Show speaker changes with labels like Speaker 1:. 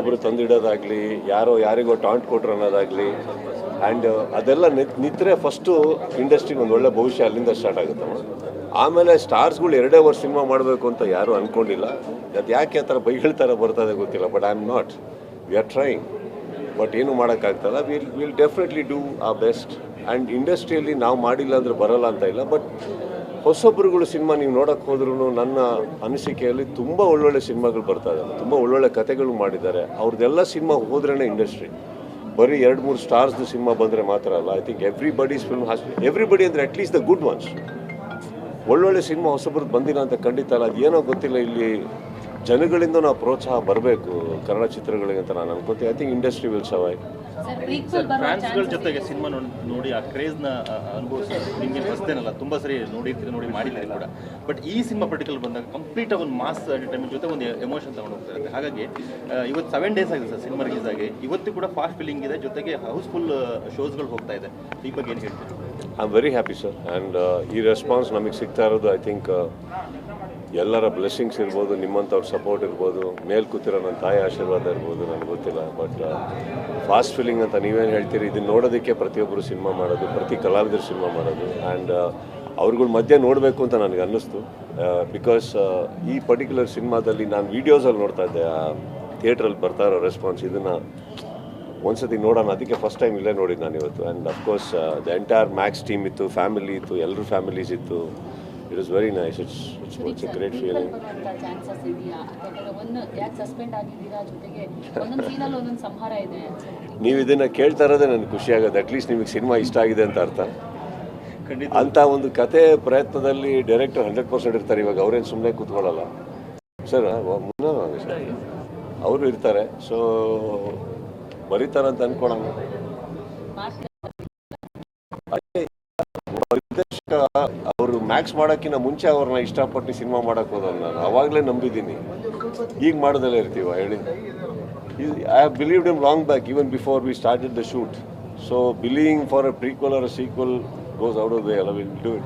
Speaker 1: ಒಬ್ಬರು ತಂದಿಡೋದಾಗಲಿ, ಯಾರಿಗೋ ಟಾಂಟ್ ಕೊಟ್ರು ಅನ್ನೋದಾಗಲಿ, ಆ್ಯಂಡ್ ಅದೆಲ್ಲ ನಿಂತರೆ ಫಸ್ಟು ಇಂಡಸ್ಟ್ರಿಗೆ ಒಂದು ಒಳ್ಳೆ ಭವಿಷ್ಯ ಅಲ್ಲಿಂದ ಸ್ಟಾರ್ಟ್ ಆಗುತ್ತೆ. ಆಮೇಲೆ ಸ್ಟಾರ್ಸ್ಗಳು 2 ವರ್ಷ ಸಿನಿಮಾ ಮಾಡಬೇಕು ಅಂತ ಯಾರೂ ಅಂದ್ಕೊಂಡಿಲ್ಲ. ಅದು ಯಾಕೆ ಆ ಥರ ಬೈಗಳ ಥರ ಬರ್ತದೆ ಗೊತ್ತಿಲ್ಲ. But I am not, we are trying, but ಏನು ಮಾಡೋಕ್ಕಾಗ್ತಲ್ಲ. ವಿಲ್ ಡೆಫಿನೆಟ್ಲಿ ಡೂ ಆ ಬೆಸ್ಟ್. ಆ್ಯಂಡ್ ಇಂಡಸ್ಟ್ರಿಯಲ್ಲಿ ನಾವು ಮಾಡಿಲ್ಲ ಅಂದರೆ ಬರೋಲ್ಲ ಅಂತ ಇಲ್ಲ. ಬಟ್ ಹೊಸೊಬ್ಬರುಗಳು ಸಿನಿಮಾ ನೀವು ನೋಡೋಕ್ಕೆ ಹೋದ್ರೂ ನನ್ನ ಅನಿಸಿಕೆಯಲ್ಲಿ ತುಂಬ ಒಳ್ಳೊಳ್ಳೆ ಸಿನಿಮಾಗಳು ಬರ್ತಾ ಇದ್ದಾವೆ, ತುಂಬ ಒಳ್ಳೊಳ್ಳೆ ಕಥೆಗಳು ಮಾಡಿದ್ದಾರೆ. ಅವ್ರದ್ದೆಲ್ಲ ಸಿನಿಮಾ ಹೋದ್ರೇ ಇಂಡಸ್ಟ್ರಿ. ಬರೀ 2-3 ಸ್ಟಾರ್ಸ್ದು ಸಿನಿಮಾ ಬಂದರೆ ಮಾತ್ರ ಅಲ್ಲ. I think everybody's film everybody ಅಂದರೆ ಅಟ್ಲೀಸ್ಟ್ ದ ಗುಡ್ ಒನ್ಸ್. ಒಳ್ಳೊಳ್ಳೆ ಸಿನಿಮಾ ಹೊಸಬ್ರದ್ದು ಬಂದಿಲ್ಲ ಅಂತ ಖಂಡಿತ ಅಲ್ಲ. ಅದು ಏನೋ ಗೊತ್ತಿಲ್ಲ, ಇಲ್ಲಿ ಜನಗಳಿಂದ ನಾವು ಪ್ರೋತ್ಸಾಹ ಬರಬೇಕು ಕನ್ನಡ ಚಿತ್ರಗಳಿಗೆ ಅಂತ ನಾನು ಅನ್ಕೋತೀನಿ. I think industry will survive.
Speaker 2: ಫ್ಯಾನ್ಸ್ಗಳ ಜೊತೆಗೆ ಸಿನಿಮಾ ನೋಡಿ ಆ ಕ್ರೇಜ್ನ ಅನುಭವಿಸಿ ನಿಮಗೆ ಫಸ್ಟೇನಲ್ಲ, ತುಂಬ ಸರಿ ನೋಡಿ ಮಾಡಿದ್ದಾರೆ ಕೂಡ. ಬಟ್ ಈ ಸಿನಿಮಾ ಪರ್ಟಿಕ್ಯುಲರ್ ಬಂದಾಗ ಕಂಪ್ಲೀಟ್ ಒಂದು ಮಾಸ್ ಎಂಟರ್ಟೈನ್ಮೆಂಟ್ ಜೊತೆ ಒಂದು ಎಮೋಷನ್ ತಗೊಂಡು ಹೋಗ್ತಾ ಇರುತ್ತೆ. ಹಾಗಾಗಿ ಇವತ್ತು 7 days ಆಗಿದೆ ಸರ್ ಸಿನಿಮಾ ರಿಲೀಸ್ ಆಗಿ. ಇವತ್ತು ಕೂಡ ಫಾಸ್ಟ್ ಫಿಲ್ಲಿಂಗ್ ಇದೆ, ಜೊತೆಗೆ ಹೌಸ್ಫುಲ್ ಶೋಸ್ಗಳು ಹೋಗ್ತಾ ಇದೆ. ಈ ಬಗ್ಗೆ ಏನು ಹೇಳ್ತೀವಿ?
Speaker 1: I am very happy sir. And ಈ ರೆಸ್ಪಾನ್ಸ್ ನಮಗೆ ಸಿಗ್ತಾ ಇರೋದು ಐ ಥಿಂಕ್ ಎಲ್ಲರ ಬ್ಲೆಸ್ಸಿಂಗ್ಸ್ ಇರ್ಬೋದು, ನಿಮ್ಮಂಥವ್ರ ಸಪೋರ್ಟ್ ಇರ್ಬೋದು, ಮೇಲೆ ಕೂತಿರೋ ನನ್ನ ತಾಯಿ ಆಶೀರ್ವಾದ ಇರ್ಬೋದು, ನನಗೆ ಗೊತ್ತಿಲ್ಲ. ಬಟ್ ಫಾಸ್ಟ್ ಫಿಲ್ಲಿಂಗ್ ಅಂತ ನೀವೇನು ಹೇಳ್ತೀರಿ, ಇದನ್ನು ನೋಡೋದಕ್ಕೆ ಪ್ರತಿಯೊಬ್ಬರು ಸಿನಿಮಾ ಮಾಡೋದು, ಪ್ರತಿ ಕಲಾವಿದರು ಸಿನಿಮಾ ಮಾಡೋದು. ಆ್ಯಂಡ್ ಅವ್ರುಗಳ ಮಧ್ಯೆ ನೋಡಬೇಕು ಅಂತ ನನಗೆ ಅನ್ನಿಸ್ತು. ಬಿಕಾಸ್ ಈ ಪರ್ಟಿಕ್ಯುಲರ್ ಸಿನಿಮಾದಲ್ಲಿ ನಾನು ವೀಡಿಯೋಸಲ್ಲಿ ನೋಡ್ತಾ ಇದ್ದೆ, ಥಿಯೇಟ್ರಲ್ಲಿ ಬರ್ತಾ ಇರೋ ರೆಸ್ಪಾನ್ಸ್, ಇದನ್ನು ಒಂದ್ಸತಿ ನೋಡೋಣ, ಅದಕ್ಕೆ ಫಸ್ಟ್ ಟೈಮ್ ಇಲ್ಲೇ ನೋಡಿದ್ದು ನಾನು ಇವತ್ತು. And of course the entire Max team ಇತ್ತು, ಫ್ಯಾಮಿಲಿ ಇತ್ತು, ಎಲ್ಲರೂ ಫ್ಯಾಮಿಲೀಸ್ ಇತ್ತು. It is very nice. It's A great feeling. ನೀವು ಇದನ್ನು ಕೇಳ್ತಾ ಇರೋದೇ ನನಗೆ ಖುಷಿ ಆಗೋದು. ಅಟ್ಲೀಸ್ಟ್ ನಿಮಗೆ ಸಿನಿಮಾ ಇಷ್ಟ ಆಗಿದೆ ಅಂತ ಅರ್ಥ. ಅಂಥ ಒಂದು ಕತೆ ಪ್ರಯತ್ನದಲ್ಲಿ ಡೈರೆಕ್ಟರ್ 100% ಇರ್ತಾರೆ. ಇವಾಗ ಅವ್ರೇನು ಸುಮ್ಮನೆ ಕೂತ್ಕೊಳ್ಳಲ್ಲ ಸರ್, ಅವರು ಇರ್ತಾರೆ. ಸೊ ಬರೀತಾರಂತ ಅನ್ಕೊಳ್ಳೋಣ. ನಿರ್ದೇಶಕ ಅವರು ಮ್ಯಾಕ್ಸ್ ಮಾಡೋಕ್ಕಿಂತ ಮುಂಚೆ ಅವ್ರನ್ನ ಇಷ್ಟಪಟ್ಟು ಸಿನಿಮಾ ಮಾಡೋಕ್ಕೆ ಹೋದವ್ರು ನಾನು. ಅವಾಗಲೇ ನಂಬಿದ್ದೀನಿ. ಈಗ ಮಾಡೋದಲ್ಲೇ ಇರ್ತೀವ ಹೇಳಿ. I have believed him long back, even before we started the shoot. So believing for a prequel or a sequel goes out of the way. I will do it.